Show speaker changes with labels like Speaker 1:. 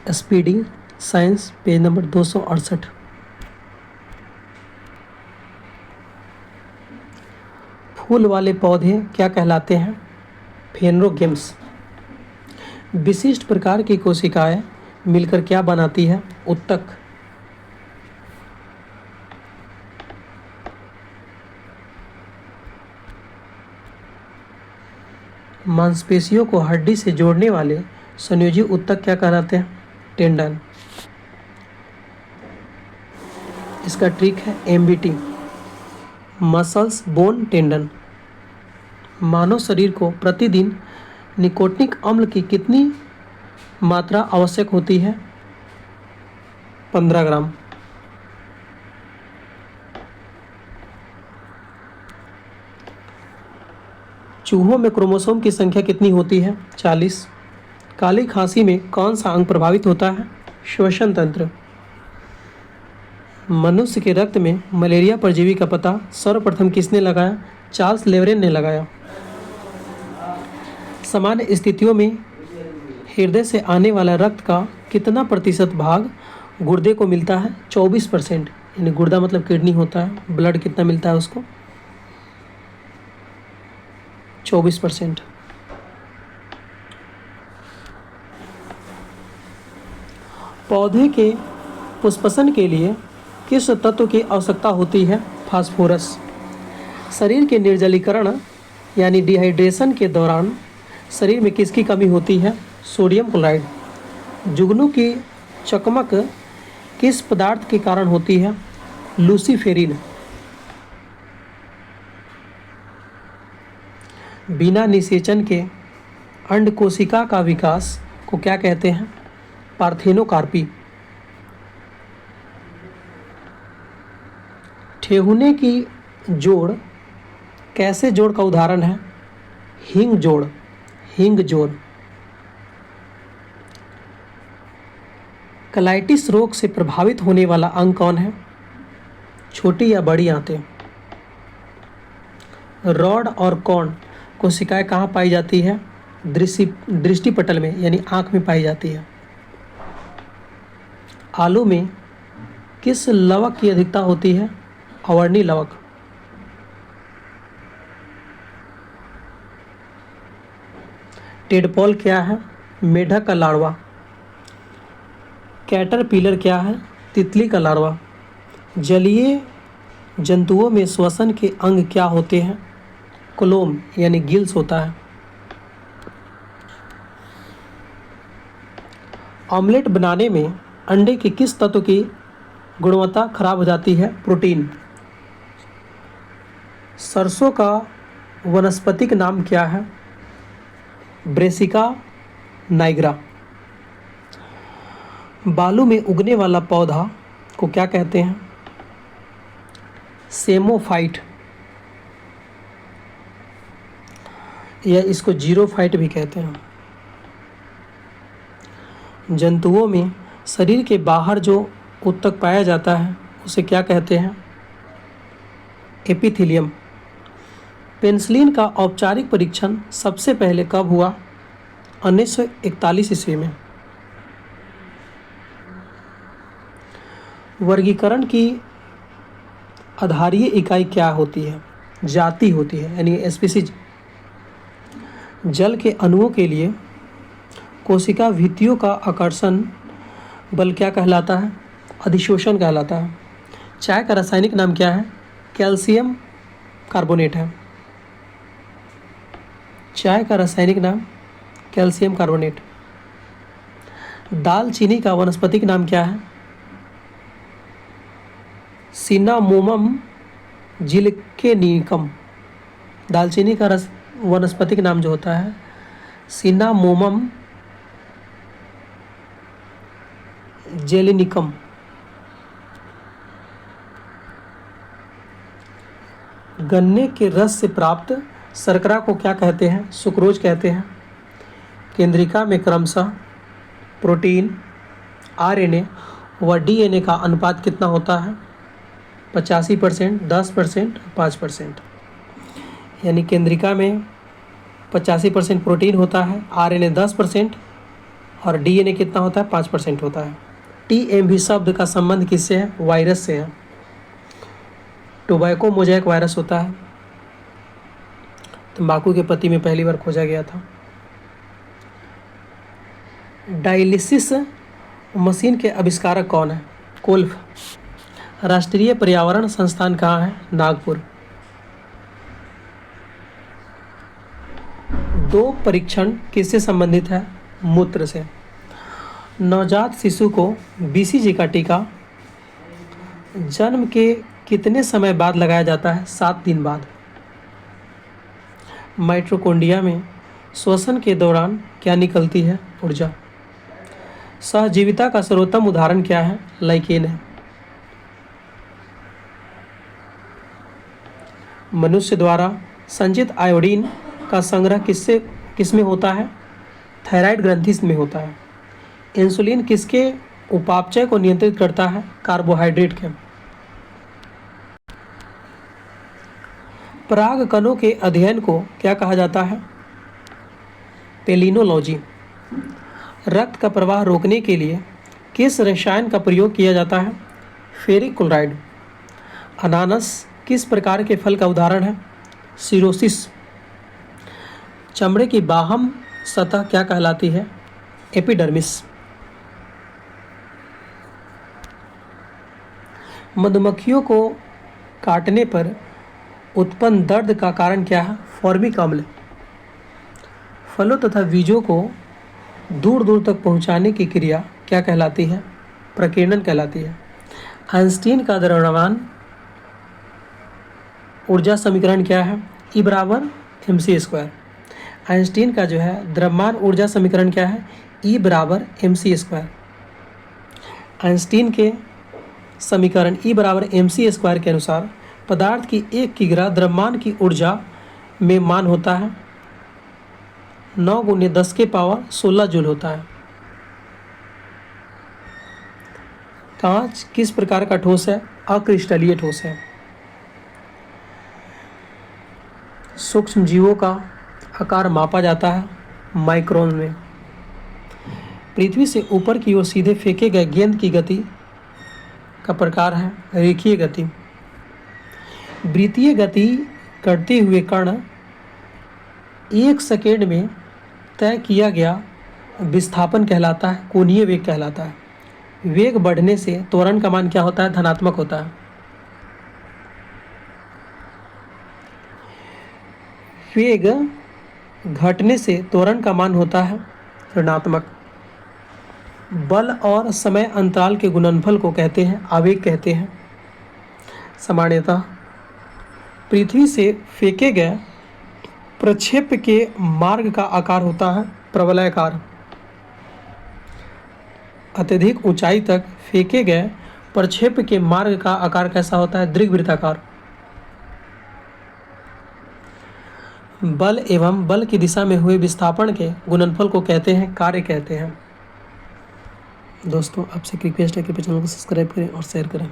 Speaker 1: Speeding science, page number 268। फूल वाले पौधे क्या कहलाते हैं? फेनोगेम्स। विशिष्ट प्रकार की कोशिकाएं मिलकर क्या बनाती है? उत्तक। मांसपेशियों को हड्डी से जोड़ने वाले संयोजी उत्तक क्या कहलाते हैं? टेंडन। इसका ट्रिक है एमबीटी, मसल्स बोन टेंडन। मानव शरीर को प्रतिदिन निकोटिनिक अम्ल की कितनी मात्रा आवश्यक होती है? 15 ग्राम। चूहों में क्रोमोसोम की संख्या कितनी होती है? 40। काली खांसी में कौन सा अंग प्रभावित होता है? श्वसन तंत्र। मनुष्य के रक्त में मलेरिया परजीवी का पता सर्वप्रथम किसने लगाया? चार्ल्स लेवरेन ने लगाया। सामान्य स्थितियों में हृदय से आने वाला रक्त का कितना प्रतिशत भाग गुर्दे को मिलता है? 24%। यानी गुर्दा मतलब किडनी होता है, ब्लड कितना मिलता है उसको? 24%। पौधे के पुष्पसन के लिए किस तत्व की आवश्यकता होती है? फास्फोरस। शरीर के निर्जलीकरण यानी डिहाइड्रेशन के दौरान शरीर में किसकी कमी होती है? Sodium chloride. जुगनू की चकमक किस पदार्थ के कारण होती है? लूसीफेरिन। बिना निषेचन के अंड कोशिका का विकास को क्या कहते हैं? पार्थेनोकार्पी। ठेहुने की जोड़ कैसे जोड़ का उदाहरण है? हिंग जोड़। हिंग जोड़। कलाइटिस रोग से प्रभावित होने वाला अंग कौन है? छोटी या बड़ी आंतें। रॉड और कॉर्न कोशिकाएं कहाँ पाई जाती है? दृष्टिपटल में यानी आँख में पाई जाती है। आलू में किस लवक की अधिकता होती है? अवर्णी लवक। टेडपॉल क्या है? मेढक का लार्वा। कैटरपिलर क्या है? तितली का लार्वा। जलीय जंतुओं में श्वसन के अंग क्या होते हैं? कोलोम यानी गिल्स होता है। ऑमलेट बनाने में अंडे के किस तत्व की गुणवत्ता खराब हो जाती है? प्रोटीन। सरसों का वनस्पतिक नाम क्या है? Brassica nigra. बालू में उगने वाला पौधा को क्या कहते हैं? सेमोफाइट, या इसको जीरोफाइट भी कहते हैं। जंतुओं में शरीर के बाहर जो उत्तक पाया जाता है उसे क्या कहते हैं? एपिथेलियम। पेनिसिलिन का औपचारिक परीक्षण सबसे पहले कब हुआ? 1941 ईस्वी में। वर्गीकरण की आधारीय इकाई क्या होती है? जाति होती है यानी स्पीसीज। जल के अणुओं के लिए कोशिका भित्तियों का आकर्षण बल क्या कहलाता है? अधिशोषण कहलाता है। चाय का रासायनिक नाम क्या है? कैल्शियम कार्बोनेट है। चाय का रासायनिक नाम कैल्शियम कार्बोनेट। दालचीनी का वनस्पतिक नाम क्या है? सिनामोमम जिलिकेनिकम। दालचीनी का वनस्पतिक नाम जो होता है सिनामोमम जेलिनिकम। गन्ने के रस से प्राप्त शर्करा को क्या कहते हैं? सुक्रोज कहते हैं। केंद्रिका में क्रमशः प्रोटीन, आरएनए व डीएनए का अनुपात कितना होता है? 85%, 10%, 5%। यानी केंद्रिका में 85% प्रोटीन होता है, आरएनए 10%, और डीएनए कितना होता है? 5% होता है। टीएमवी शब्द का संबंध किससे है? वायरस से है। टोबैको मोज़ेक वायरस होता है, तंबाकू के पत्ती में पहली बार खोजा गया था। डायलिसिस मशीन के आविष्कारक कौन है? कोल्फ। राष्ट्रीय पर्यावरण संस्थान कहाँ है? नागपुर। 2 परीक्षण किससे संबंधित है? मूत्र से। नवजात शिशु को बीसीजी का टीका जन्म के कितने समय बाद लगाया जाता है? 7 दिन बाद। माइटोकॉन्ड्रिया में श्वसन के दौरान क्या निकलती है? ऊर्जा। सहजीविता का सर्वोत्तम उदाहरण क्या है? लाइकेन है। मनुष्य द्वारा संचित आयोडीन का संग्रह किसमें होता है? थायराइड ग्रंथि में होता है। इंसुलिन किसके उपापचय को नियंत्रित करता है? कार्बोहाइड्रेट के। पराग कणों के अध्ययन को क्या कहा जाता है? पेलिनोलॉजी। रक्त का प्रवाह रोकने के लिए किस रसायन का प्रयोग किया जाता है? Ferric chloride. अनानास किस प्रकार के फल का उदाहरण है? सिरोसिस। चमड़े की बाह्य सतह क्या कहलाती है? एपिडर्मिस। मधुमक्खियों को काटने पर उत्पन्न दर्द का कारण क्या है? फॉर्मिक अम्ल। फलों तथा बीजों को दूर दूर तक पहुंचाने की क्रिया क्या कहलाती है? प्रकीर्णन कहलाती है। आइंस्टीन का द्रव्यमान ऊर्जा समीकरण क्या है? E बराबर mc²। आइंस्टीन का जो है द्रव्यमान ऊर्जा समीकरण क्या है? E बराबर mc²। आइंस्टीन के समीकरण E बराबर mc² के अनुसार पदार्थ की 1 किग्रा द्रव्यमान की ऊर्जा में मान होता है 9 × 10⁻16 जूल होता है। कांच किस प्रकार का ठोस है? अक्रिस्टलीय ठोस है। सूक्ष्म जीवों का आकार मापा जाता है माइक्रोन में। पृथ्वी से ऊपर की ओर सीधे फेंके गए गेंद की गति का प्रकार है रेखीय गति। वृत्तीय गति करते हुए कण 1 सेकेंड में तय किया गया विस्थापन कहलाता है कोणीय वेग कहलाता है। वेग बढ़ने से त्वरण का मान क्या होता है? धनात्मक होता है। वेग घटने से त्वरण का मान होता है ऋणात्मक। बल और समय अंतराल के गुणनफल को कहते हैं आवेग कहते हैं। सामान्यतः पृथ्वी से फेंके गए प्रक्षेप के मार्ग का आकार होता है प्रवलयाकार। अत्यधिक ऊंचाई तक फेंके गए प्रक्षेप के मार्ग का आकार कैसा होता है? दीर्घवृत्ताकार। बल एवं बल की दिशा में हुए विस्थापन के गुणनफल को कहते हैं कार्य कहते हैं। दोस्तों आपसे रिक्वेस्ट है कि चैनल को सब्सक्राइब करें और शेयर करें।